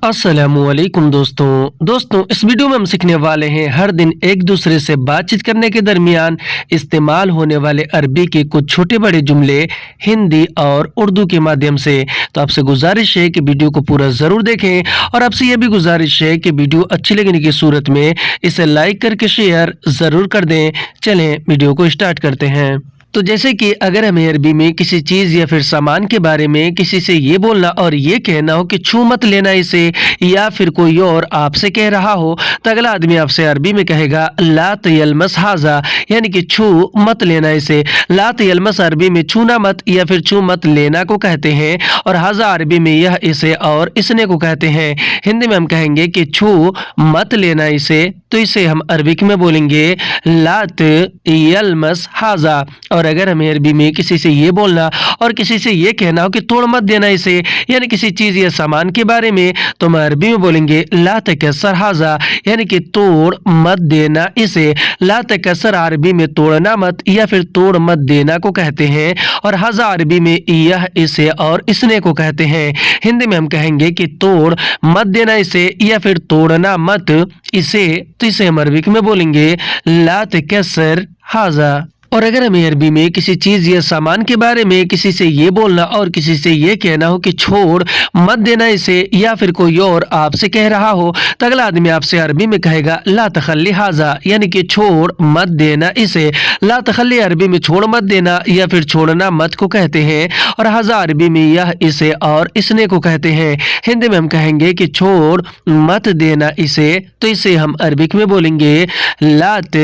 अस्सलामुअलैकुम दोस्तों इस वीडियो में हम सीखने वाले हैं हर दिन एक दूसरे से बातचीत करने के दरमियान इस्तेमाल होने वाले अरबी के कुछ छोटे बड़े जुमले हिंदी और उर्दू के माध्यम से। तो आपसे गुजारिश है कि वीडियो को पूरा ज़रूर देखें और आपसे यह भी गुजारिश है कि वीडियो अच्छी लगने की सूरत में इसे लाइक करके शेयर ज़रूर कर दें। चलें वीडियो को स्टार्ट करते हैं। तो जैसे कि अगर हमें अरबी में किसी चीज़ या फिर सामान के बारे में किसी से ये बोलना और ये कहना हो कि छू मत लेना इसे, या फिर कोई और आपसे कह रहा हो तो अगला आदमी आपसे अरबी में कहेगा ला तयलमस हाजा, यानी कि छू मत लेना इसे। ला तयलमस अरबी में छूना मत या फिर छू मत लेना को कहते हैं, और हाजा अरबी में यह इसे और इसने को कहते हैं। हिंदी में हम कहेंगे कि छू मत लेना इसे, तो इसे हम अरबिक में बोलेंगे लात यलमस हाजा। और अगर हमें अरबी में किसी से ये बोलना और किसी से ये कहना हो कि तोड़ मत देना इसे, यानी किसी चीज़ या सामान के बारे में, तो हम अरबी में बोलेंगे ला तकस्सर हाजा, यानी कि तोड़ मत देना इसे। ला तकस्सर अरबी में तोड़ना मत या फिर तोड़ मत देना को कहते हैं, और हाजा अरबी में यह इसे और इसने को कहते हैं। हिंदी में हम कहेंगे कि तोड़ मत देना इसे या फिर तोड़ना मत इसे, तो इसे हम अरबिक में बोलेंगे ला तकस्सर हाजा। और अगर हमें अरबी में किसी चीज़ या सामान के बारे में किसी से ये बोलना और किसी से ये कहना हो कि छोड़ मत देना इसे, या फिर कोई और आपसे कह रहा हो तो अगला आदमी आपसे अरबी में कहेगा ला तखल्ली हाजा, यानी कि छोड़ मत देना इसे। ला तखल्ली अरबी में छोड़ मत देना या फिर छोड़ना मत को कहते हैं, और हाजा अरबी में यह इसे और इसने को कहते हैं। हिंदी में हम कहेंगे कि छोड़ मत देना इसे, तो इसे हम अरबिक में बोलेंगे लात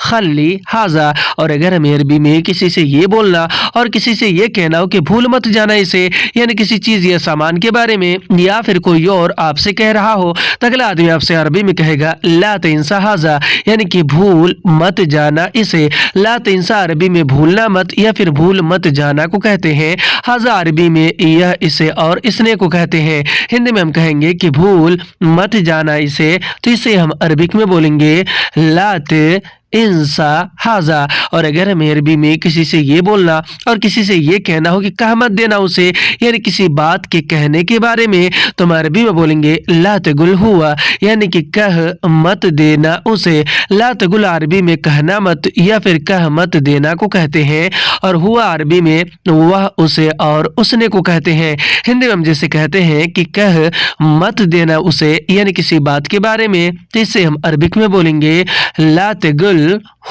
खल्ली हाजा। और अगर हमें अरबी में किसी से ये बोलना और किसी से ये कहना हो कि भूल मत जाना इसे, यानी किसी चीज़ या सामान के बारे में, या फिर कोई और आपसे कह रहा हो तो अगला आदमी आपसे अरबी में कहेगा ला तंसा हाजा, यानी कि भूल मत जाना इसे। ला तंसा अरबी में भूलना मत या फिर भूल मत जाना को कहते हैं। हाजा अरबी में यह इसे और इसने को कहते हैं। हिंदी में हम कहेंगे कि भूल मत जाना इसे, तो इसे हम अरबिक में बोलेंगे लात इंसा हाजा। और अगर हमें अरबी में किसी से ये बोलना और किसी से ये कहना हो कि कह मत देना उसे, यानी किसी बात के कहने के बारे में, तो हम अरबी में बोलेंगे ला तगुल हुआ, यानी कि कह मत देना उसे। ला तगुल अरबी में कहना मत या फिर कह मत देना को कहते हैं, और हुआ अरबी में वह उसे और उसने को कहते हैं। हिंदी में हम जैसे कहते हैं कि कह मत देना उसे, यानी किसी बात के बारे में, तो इसे हम अरबिक में बोलेंगे ला तगुल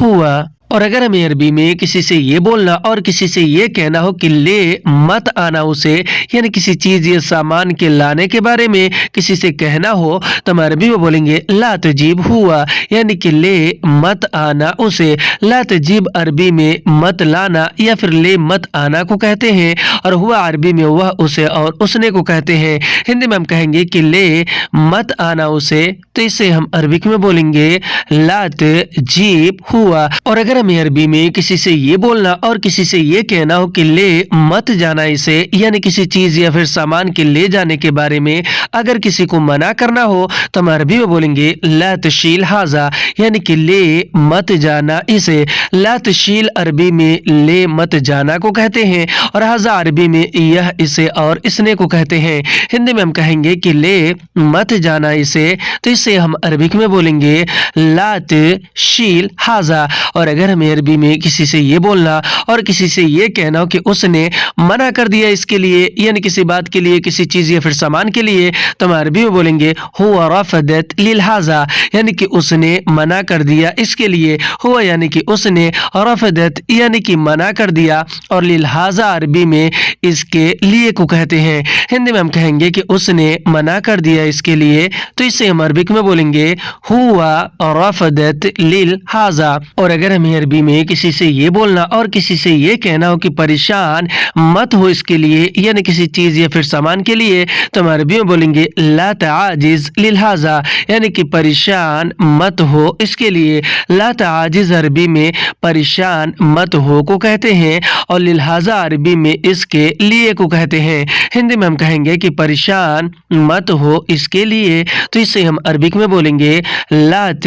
हुआ। और अगर हमें अरबी में किसी से ये बोलना और किसी से ये कहना हो कि ले मत आना उसे, यानी किसी चीज़ या सामान के लाने के बारे में किसी से कहना हो, तो हम अरबी में बोलेंगे ला तजीब हुआ, यानी कि ले मत आना उसे। ला तजीब अरबी में मत लाना या फिर ले मत आना को कहते हैं, और हुआ अरबी में वह उसे और उसने को कहते हैं। हिंदी में हम कहेंगे कि ले मत आना उसे, तो इसे हम अरबिक में बोलेंगे ला तजीब हुआ। और अगर हमें अरबी में किसी से ये बोलना और किसी से ये कहना हो कि ले मत जाना इसे, यानी किसी चीज़ या फिर सामान के ले जाने के बारे में अगर किसी को मना करना हो, तो हम अरबी में बोलेंगे ला तशील हाजा, यानी कि ले मत जाना इसे। ला तशील अरबी में ले मत जाना को कहते हैं, और हाजा अरबी में यह इसे और इसने को कहते हैं। हिंदी में हम कहेंगे कि ले मत जाना इसे, तो इसे हम अरबिक में बोलेंगे ला तशील हाजा। और अगर हमें अरबी में किसी से ये बोलना और किसी से ये कहना हो कि उसने मना कर दिया इसके लिए, यानी किसी बात के लिए, किसी चीज़ या फिर सामान के लिए, तो हम अरबी में बोलेंगे हुआ रफदत लिल हाजा, यानी कि उसने मना कर दिया इसके लिए। हुआ यानी कि उसने, रफदत यानी कि मना कर दिया, और लिल हाजा अरबी में इसके लिए को कहते हैं। हिंदी में हम कहेंगे कि उसने मना कर दिया इसके लिए, तो इसे हम अरबिक में बोलेंगे हुआ रफदत लिल हाजा। और अगर हमें अरबी में किसी से ये बोलना और किसी से ये कहना हो कि परेशान मत हो इसके लिए, यानी किसी चीज़ या फिर सामान के लिए, तो हम अरबी में बोलेंगे ला ताजिज लिल हाजा, यानी कि परेशान मत हो इसके लिए। ला ताजिज अरबी में परेशान मत हो को कहते हैं, और लिल हाजा अरबी में इसके लिए को कहते हैं। हिंदी में हम कहेंगे कि परेशान मत हो इसके लिए, तो इसे हम अरबिक में बोलेंगे लात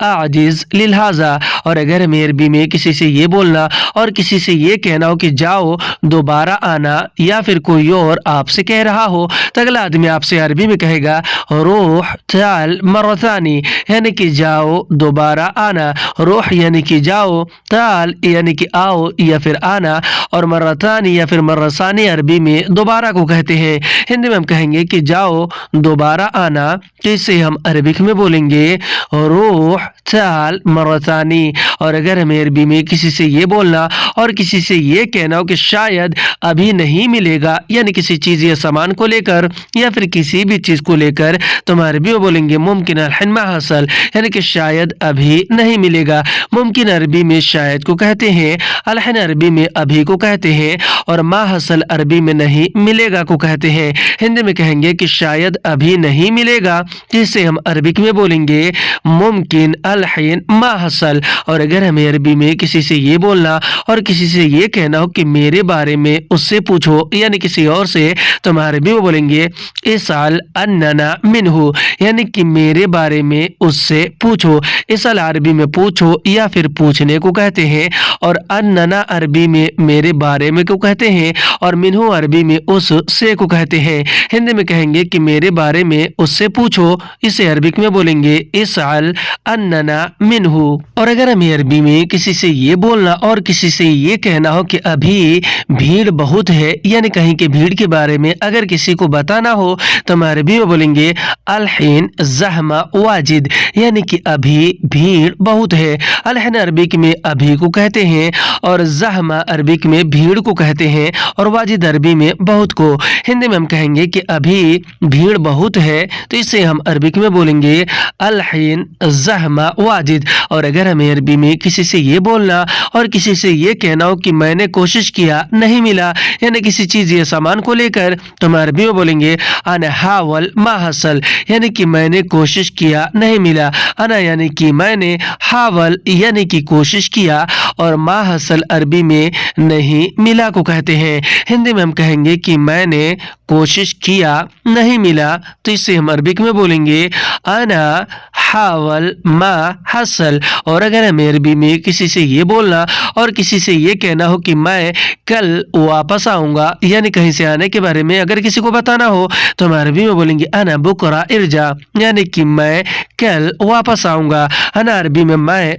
आजिज लिल हाजा। और अगर हमें अरबी में किसी से ये बोलना और किसी से ये कहना हो कि जाओ दोबारा आना, या फिर कोई और आपसे कह रहा हो तो अगला आदमी आपसे अरबी में कहेगा रूह ताल मरतानी, यानी कि जाओ दोबारा आना। रूह यानी कि जाओ, ताल यानी कि आओ या फिर आना, और मरतानी या फिर मरसानी अरबी में दोबारा को कहते हैं। हिंदी में हम कहेंगे कि जाओ दोबारा आना, तो इसे हम अरबिक में बोलेंगे रूह ताल मरतानी। और अगर हमें अरबी में किसी से ये बोलना और किसी से ये कहना हो कि शायद अभी नहीं मिलेगा, यानी किसी चीज़ या सामान को लेकर या फिर किसी भी चीज़ को लेकर, तो हम अरबी में बोलेंगे मुमकिन अलहिन मा हसल, यानी कि शायद अभी नहीं मिलेगा। मुमकिन अरबी में शायद को कहते हैं, अलहिन अरबी में अभी को कहते हैं, और मा हसल अरबी में नहीं मिलेगा को कहते हैं। हिंदी में कहेंगे कि शायद अभी नहीं मिलेगा, जिसे हम अरबिक में बोलेंगे मुमकिन अलहिन मा हसल। और अगर हमें अरबी में किसी से ये बोलना और किसी से ये कहना हो कि मेरे बारे में उससे पूछो, यानी किसी और से, तो हम अरबी में बोलेंगे इसाल अन्नना मिनहु, यानी कि मेरे बारे में उससे पूछो। इसाल अरबी में पूछो या फिर पूछने को कहते हैं, और अन्नना अरबी में मेरे बारे में को कहते हैं, और मिनहु अरबी में उससे को कहते हैं। हिंदी में कहेंगे कि मेरे बारे में उससे पूछो, इसे अरबिक में बोलेंगे इसाल अन्नना मिनहु। और अगर हमें अरबी में किसी से ये बोलना और किसी से ये कहना हो कि अभी भीड़ बहुत है, यानी कहीं के भीड़ के बारे में अगर किसी को बताना हो, तो हम अरबी में बोलेंगे अलहिन ज़हमा वाजिद, यानी कि अभी भीड़ बहुत है। अलहिन अरबिक में अभी को कहते हैं, और ज़हमा अरबिक में भीड़ को कहते हैं, और वाजिद अरबी में बहुत को। हिंदी में हम कहेंगे कि अभी भीड़ बहुत है, तो इसे हम अरबिक में बोलेंगे अलहिन ज़हमा वाजिद। और अगर हमें अरबी में किसी से ये बोलना और किसी से ये कहना हो कि मैंने कोशिश किया नहीं मिला, यानी किसी चीज़ या सामान को लेकर, तो हम अरबी में बोलेंगे अना हावल मा हसल, यानी कि मैंने कोशिश किया नहीं मिला। अना यानी कि मैंने, हावल यानी कि कोशिश किया, और मा हसल अरबी में नहीं मिला को कहते हैं। हिंदी में हम कहेंगे कि मैंने कोशिश किया नहीं मिला, तो इसे हम अरबिक में बोलेंगे अना हावल मा हसल। और अगर हमें अरबी में किसी से ये बोलना और किसी से ये कहना हो कि मैं कल वापस आऊँगा, यानी कहीं से आने के बारे में अगर किसी को बताना हो, तो हम अरबी में बोलेंगे अना बुकरा इरजा, यानी कि मैं कल वापस आऊँगा। अना अरबी में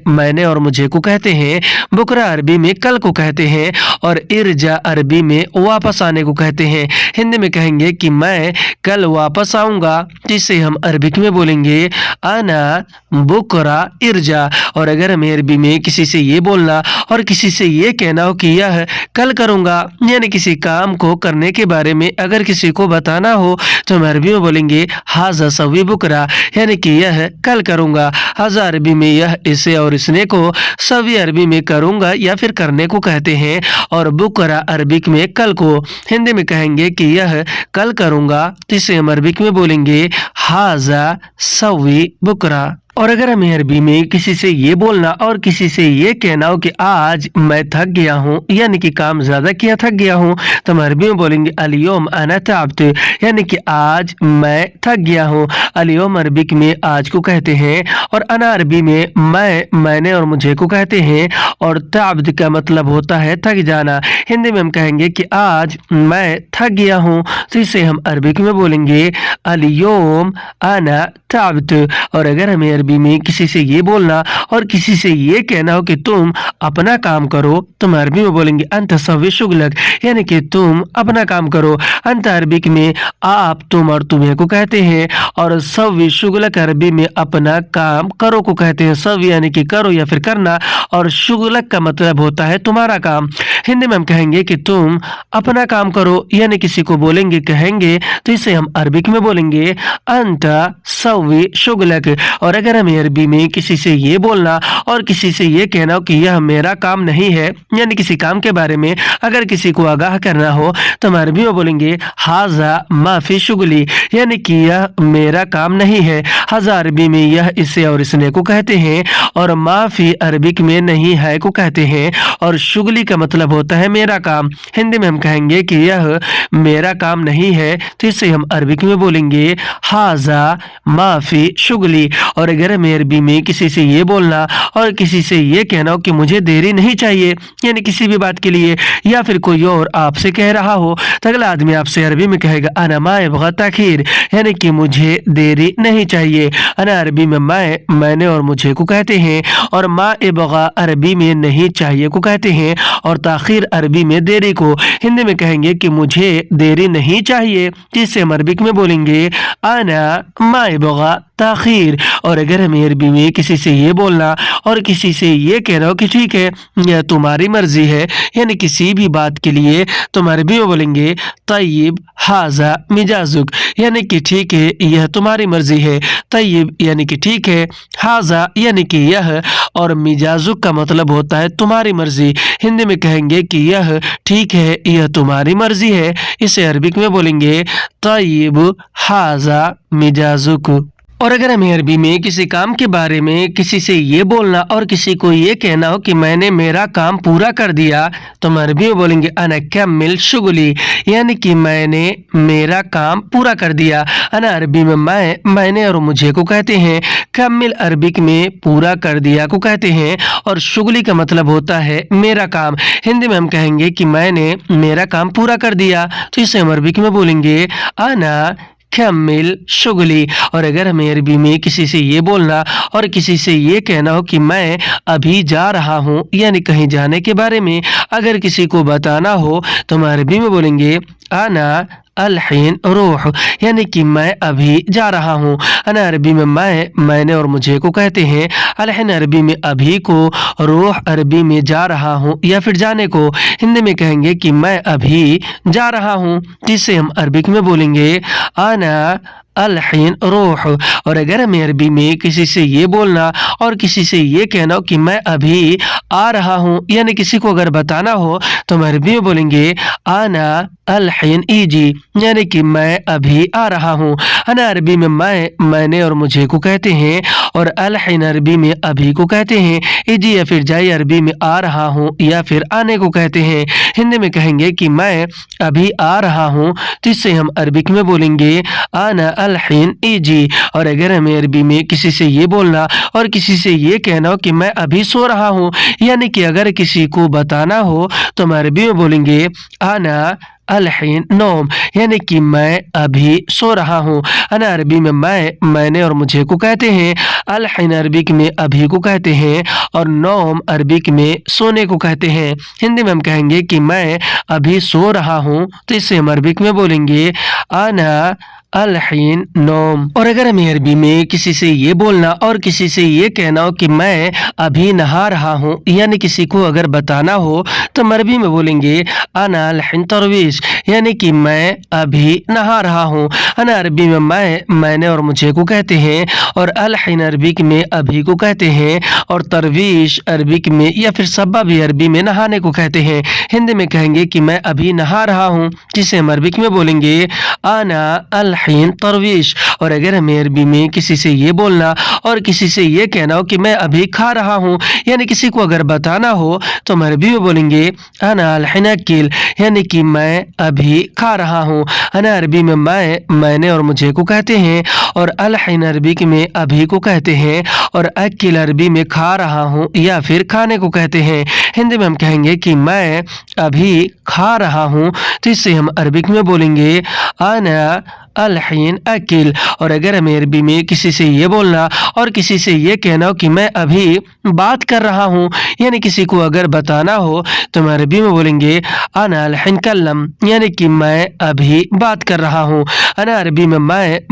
मैंने और मुझे को कहते हैं, बुकरा अरबी में कल को कहते हैं, और इरजा अरबी में वापस आने को कहते हैं। हिंदी में कहेंगे कि मैं कल वापस आऊँगा, जिसे हम अरबिक में बोलेंगे अना बुकरा इरजा। और अगर हमें अरबी में किसी से ये बोलना और किसी से ये कहना हो कि यह कल करूँगा, यानी किसी काम को करने के बारे में अगर किसी को बताना हो, तो हम अरबी में बोलेंगे हाजा सवी बुकरा, यानी कि यह कल करूँगा। हाजा अरबी में यह, इसे और इसने को, सवी अरबी में करूँगा या फिर करने को कहते हैं, और बुकरा अरबिक में कल को। हिंदी में कहेंगे कि यह कल करूँगा, तो इसे हम अरबिक में बोलेंगे हाजा सवी बुकरा। और अगर हमें अरबी में किसी से ये बोलना और किसी से ये कहना हो कि आज मैं थक गया हूँ, यानी कि काम ज़्यादा किया थक गया हूँ, तो हम अरबी में बोलेंगे अलियोम अना ताब्त, यानी कि आज मैं थक गया हूँ। अलियोम अरबिक में आज को कहते हैं, और अना अरबी में मैंने और मुझे को कहते हैं, और ताब्त का मतलब होता है थक जाना। हिंदी में हम कहेंगे कि आज मैं थक गया हूँ, तो इसे हम अरबिक में बोलेंगे अलियोम अना ताब्त। और अगर हमें अरबी में किसी से ये बोलना और किसी से ये कहना हो कि तुम अपना काम करो, तो हम अरबी में बोलेंगे अंत सव्वी शुगलक, यानी कि तुम अपना काम करो। अंत अरबिक में आप, तुम और तुम्हें को कहते हैं, और सव्वी शुगलक अरबी में अपना काम करो को कहते हैं। सव्वी यानी कि करो या फिर करना, और शुगलक का मतलब होता है तुम्हारा काम। हिंदी में हम कहेंगे कि तुम अपना काम करो, यानी किसी को बोलेंगे कहेंगे, तो इसे हम अरबिक में बोलेंगे अंत सव्वी शुगलक। और अगर हमें अरबी में किसी से ये बोलना और किसी से ये कहना हो कि यह मेरा काम नहीं है, यानी किसी काम के बारे में अगर किसी को आगाह करना हो, तो हम अरबी में बोलेंगे हाजा माफी शुगली, यानी कि यह मेरा काम नहीं है। हाजा अरबी में यह, इसे और इसने को कहते हैं, और माफी अरबिक में नहीं है को कहते हैं, और शुगली का मतलब होता है मेरा काम। हिंदी में हम कहेंगे कि यह मेरा काम नहीं है, तो इसे हम अरबिक में बोलेंगे हाजा माफी शुगली। और अगर हमें अरबी में किसी से ये बोलना और किसी से ये कहना हो कि मुझे देरी नहीं चाहिए, यानी किसी भी बात के लिए, या फिर कोई और आपसे कह रहा हो तो अगला आदमी आपसे अरबी में कहेगा अना मा यबगा ताखीर, यानी कि मुझे देरी नहीं चाहिए। अना अरबी में मैंने और मुझे को कहते हैं, और मा यबगा अरबी में नहीं चाहिए को कहते हैं, और ताखीर अरबी में देरी को। हिंदी में कहेंगे कि मुझे देरी नहीं चाहिए, जिससे हम अरबिक में बोलेंगे अना मा यबगा ताखीर। और अगर हमें अरबी में किसी से ये बोलना और किसी से ये कहना हो कि ठीक है यह तुम्हारी मर्जी है, यानी किसी भी बात के लिए तुम अरबी में बोलेंगे तय्यब हाजा मिजाजुक, यानी कि ठीक है यह तुम्हारी मर्जी है। तय्यब यानी कि ठीक है, हाजा यानी कि यह, और मिजाजुक का मतलब होता है तुम्हारी मर्जी। हिंदी में कहेंगे कि यह ठीक है, यह तुम्हारी मर्जी है। इसे अरबिक में बोलेंगे तय्यब हाजा मिजाजुक। और अगर हमें अरबी में किसी काम के बारे में किसी से ये बोलना और किसी को ये कहना हो कि मैंने मेरा काम पूरा कर दिया, तो हम अरबी में बोलेंगे अना कम्मिल शुगली, यानी कि मैंने मेरा काम पूरा कर दिया। अना अरबी में मैंने और मुझे को कहते हैं, कम्मिल अरबिक में पूरा कर दिया को कहते हैं, और शुगली का मतलब होता है मेरा काम। हिंदी में हम कहेंगे कि मैंने मेरा काम पूरा कर दिया, तो इसे हम अरबिक में बोलेंगे अना कम्मिल शुगली। और अगर हमें अरबी में किसी से ये बोलना और किसी से ये कहना हो कि मैं अभी जा रहा हूँ, यानी कहीं जाने के बारे में अगर किसी को बताना हो, तो हम अरबी में बोलेंगे अना अलहीन रूह, यानी कि मैं अभी जा रहा हूँ। अना अरबी में मैंने और मुझे को कहते हैं, अलहीन अरबी में अभी को, रूह अरबी में जा रहा हूँ या फिर जाने को। हिंदी में कहेंगे कि मैं अभी जा रहा हूँ, जिसे हम अरबिक में बोलेंगे अना अलहीन रूह। और अगर हमें अरबी में किसी से ये बोलना और किसी से ये कहना हो कि मैं अभी आ रहा हूँ, यानी किसी को अगर बताना हो, तो हम अरबी में बोलेंगे आना अलहीन ईजी, यानी कि मैं अभी आ रहा हूँ। अना अरबी में मैंने और मुझे को कहते हैं, और अलहीन अरबी में अभी को कहते हैं। ईजी या फिर जाई अरबी में आ रहा हूँ या फिर आने को कहते हैं। हिंदी में कहेंगे कि मैं अभी आ रहा हूँ, तो इससे हम अरबिक में बोलेंगे आना अलहीन ईजी। और अगर हमें अरबी में किसी से ये बोलना और किसी से ये कहना हो कि मैं अभी सो रहा हूँ, यानी कि अगर किसी को बताना हो, तो हम अरबी में बोलेंगे आना अलहीन नौम, यानी कि मैं अभी सो रहा हूँ। अना अरबी में मैंने और मुझे को कहते हैं, अलहीन अरबिक में अभी को कहते हैं, और नौम अरबिक में सोने को कहते हैं। हिंदी में हम कहेंगे कि मैं अभी सो रहा हूँ, तो इसे हम अरबिक में बोलेंगे आना अलहीन नौम। और अगर हमें अरबी में किसी से ये बोलना और किसी से ये कहना हो कि मैं अभी नहा रहा हूँ, यानी किसी को अगर बताना हो, तो हम अरबी में बोलेंगे अना अलहीन तरवीश, यानी कि मैं अभी नहा रहा हूँ। अना अरबी में मैंने और मुझे को कहते हैं, और अलहीन अरबिक में अभी को कहते हैं, और तरवीश अरबिक में या फिर सब्बा भी अरबी में नहाने को कहते हैं। हिंदी में कहेंगे कि मैं अभी नहा रहा हूँ, जिसे हम अरबिक में बोलेंगे आना अलहीन तरवीश। और अगर हमें अरबी में किसी से ये बोलना और किसी से ये कहना हो कि मैं अभी खा रहा हूँ, यानी किसी को अगर बताना हो, तो हम अरबी में बोलेंगे अना अलहीन अकिल, यानी कि मैं अभी खा रहा हूँ। अना अरबी में मैंने और मुझे को कहते हैं, और अलहीन अरबिक में अभी को कहते हैं, और अकिल अरबी में खा रहा हूँ या फिर खाने को कहते हैं। हिंदी में हम कहेंगे कि मैं अभी खा रहा हूँ, तो इससे हम अरबिक में बोलेंगे आना अलहीन अकिल। और अगर हमें अरबी में किसी से ये बोलना और किसी से ये कहना हो कि मैं अभी बात कर रहा हूँ, यानी किसी को अगर बताना हो, तो हम अरबी में बोलेंगे अना अलहीन कल्लम, यानी कि मैं अभी बात कर रहा हूँ। अना अरबी में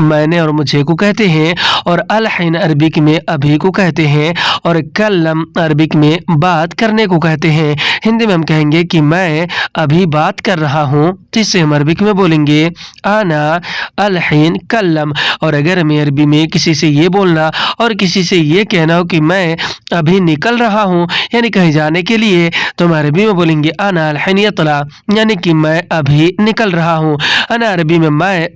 मैंने और मुझे को कहते हैं, और अलहीन अरबिक में अभी को कहते हैं, और कल्लम अरबिक में बात करने को कहते हैं। हिंदी में हम कहेंगे कि मैं अभी बात कर रहा हूँ, तो इससे हम अरबिक में बोलेंगे आना अलहीन कल्लम। और अगर हमें अरबी में किसी से ये बोलना और किसी से ये कहना हो कि मैं अभी निकल रहा हूँ, यानी कहीं जाने के लिए, तो हम अरबी में बोलेंगे अना अलहीन यतला, यानी कि मैं अभी निकल रहा हूँ। अना अरबी में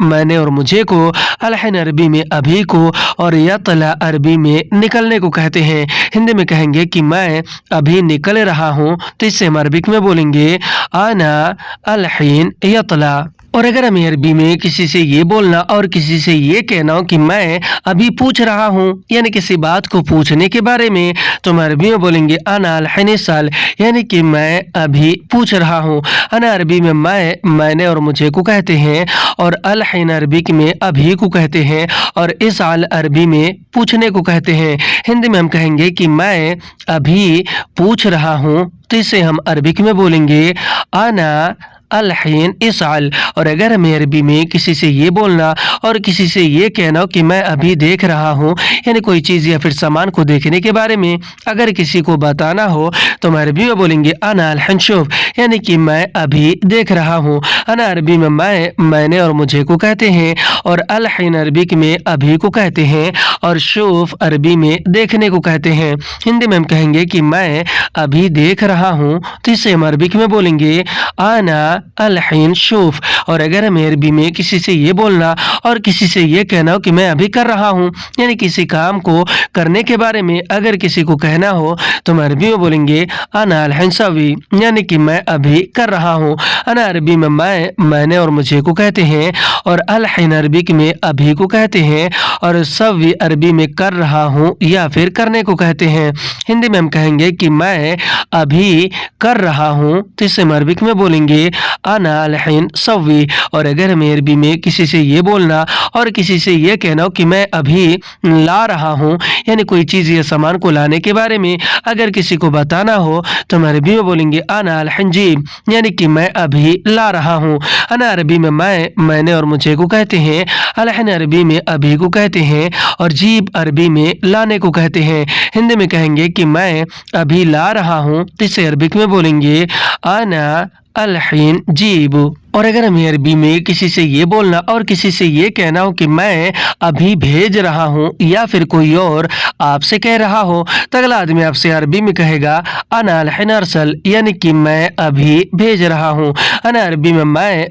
मैंने और मुझे को, अलहीन अरबी में अभी को, और यतला अरबी में निकलने को कहते हैं। हिंदी में कहेंगे कि मैं अभी निकल रहा हूँ, तो इससे हम अरबिक में बोलेंगे आना अलहीन यतला। और अगर हमें अरबी में किसी से ये बोलना और किसी से ये कहना हो कि मैं अभी पूछ रहा हूँ, यानी किसी बात को पूछने के बारे में, तो हम अरबी में बोलेंगे अना अलहिन इस्अल, यानी कि मैं अभी पूछ रहा हूँ। अना अरबी में मैंने और मुझे को कहते हैं, और अलहिन अरबी में अभी को कहते हैं, और इस्अल अरबी में पूछने को कहते हैं। हिंदी में हम कहेंगे कि मैं अभी पूछ रहा हूँ, तो इसे हम अरबिक में बोलेंगे अना अलहीन इस्अल। और अगर हमें अरबी में किसी से ये बोलना और किसी से ये कहना हो कि मैं अभी देख रहा हूँ, यानी कोई चीज़ या फिर सामान को देखने के बारे में अगर किसी को बताना हो, तो हम अरबी में बोलेंगे अना अलहिन शुफ, यानी कि मैं अभी देख रहा हूँ। अना अरबी में मैंने और मुझे को कहते हैं, और अलहीन अरबी में अभी को कहते हैं, और शुफ अरबी में देखने को कहते हैं। हिंदी में हम कहेंगे कि मैं अभी देख रहा हूँ, तो इसे हम अरबिक में बोलेंगे आना अलहीन शुफ। और अगर हमें अरबी में किसी से ये बोलना और किसी से ये कहना हो कि मैं अभी कर रहा हूँ, यानी किसी काम को करने के बारे में अगर किसी को कहना हो, तो हम अरबी में बोलेंगे अना अलहीन सवी, यानी कि मैं अभी कर रहा हूँ। अना अरबी में मैंने और मुझे को कहते हैं, और अलहीन अरबी में अभी को कहते हैं, और सवी अरबी में कर रहा हूँ या फिर करने को कहते हैं। हिंदी में हम कहेंगे कि मैं अभी कर रहा हूँ, तो इसे हम अरबिक में बोलेंगे अना अलहीन सवी। और अगर हमें अरबी में किसी से ये बोलना और किसी से ये कहना हो कि मैं अभी ला रहा हूँ, यानी कोई चीज़ या सामान को लाने के बारे में अगर किसी को बताना हो, तो हम अरबी में बोलेंगे अना अलहीन जीब, यानी कि मैं अभी ला रहा हूँ। अना अरबी में मैंने और मुझे को कहते हैं, अलहीन अरबी में अभी को कहते हैं, और जीब अरबी में लाने को कहते हैं। हिंदी में कहेंगे कि मैं अभी ला रहा हूँ, तो इसे अरबिक में बोलेंगे अना अलहीन जीब। और अगर हमें अरबी में किसी से ये बोलना और किसी से ये कहना हो कि मैं अभी भेज रहा हूँ, या फिर कोई और आपसे कह रहा हो, तो अगला आदमी आपसे अरबी में कहेगा अना अलहीन अरसल, यानी कि मैं अभी भेज रहा हूँ। अना अरबी में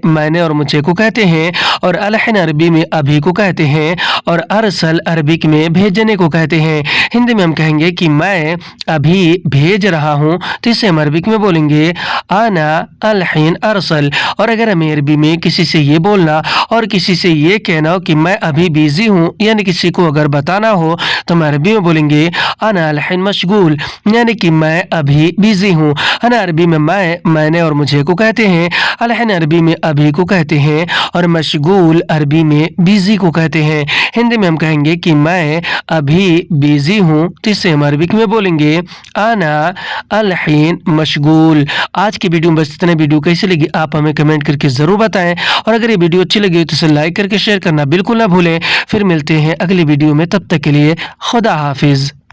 मैंने और मुझे को कहते हैं, और अलहीन अरबी में अभी को कहते हैं, और अरसल अरबिक में भेजने को कहते हैं। हिंदी में हम कहेंगे कि मैं अभी भेज रहा हूँ, तो इसे हम अरबिक में बोलेंगे अना अलहीन अरसल। और अगर हमें अरबी में किसी से ये बोलना और किसी से ये कहना हो कि मैं अभी बिजी हूँ, यानी किसी को अगर बताना हो, तो हम अरबी में बोलेंगे अना अलहीन मशगूल, यानी कि मैं अभी बिजी हूँ। अना अरबी में मैंने और मुझे को कहते हैं, अलहीन अरबी में अभी को कहते हैं, और मशगूल अरबी में बिजी को कहते हैं। हिंदी में हम कहेंगे कि मैं अभी बिजी हूँ, तो इसे हम अरबिक में बोलेंगे अना अलहीन मशगूल। आज की वीडियो में बस इतना। वीडियो कैसी लगी आप हमें कमेंट करके जरूर बताएं, और अगर ये वीडियो अच्छी लगी तो इसे लाइक करके शेयर करना बिल्कुल ना भूलें। फिर मिलते हैं अगली वीडियो में, तब तक के लिए खुदा हाफिज।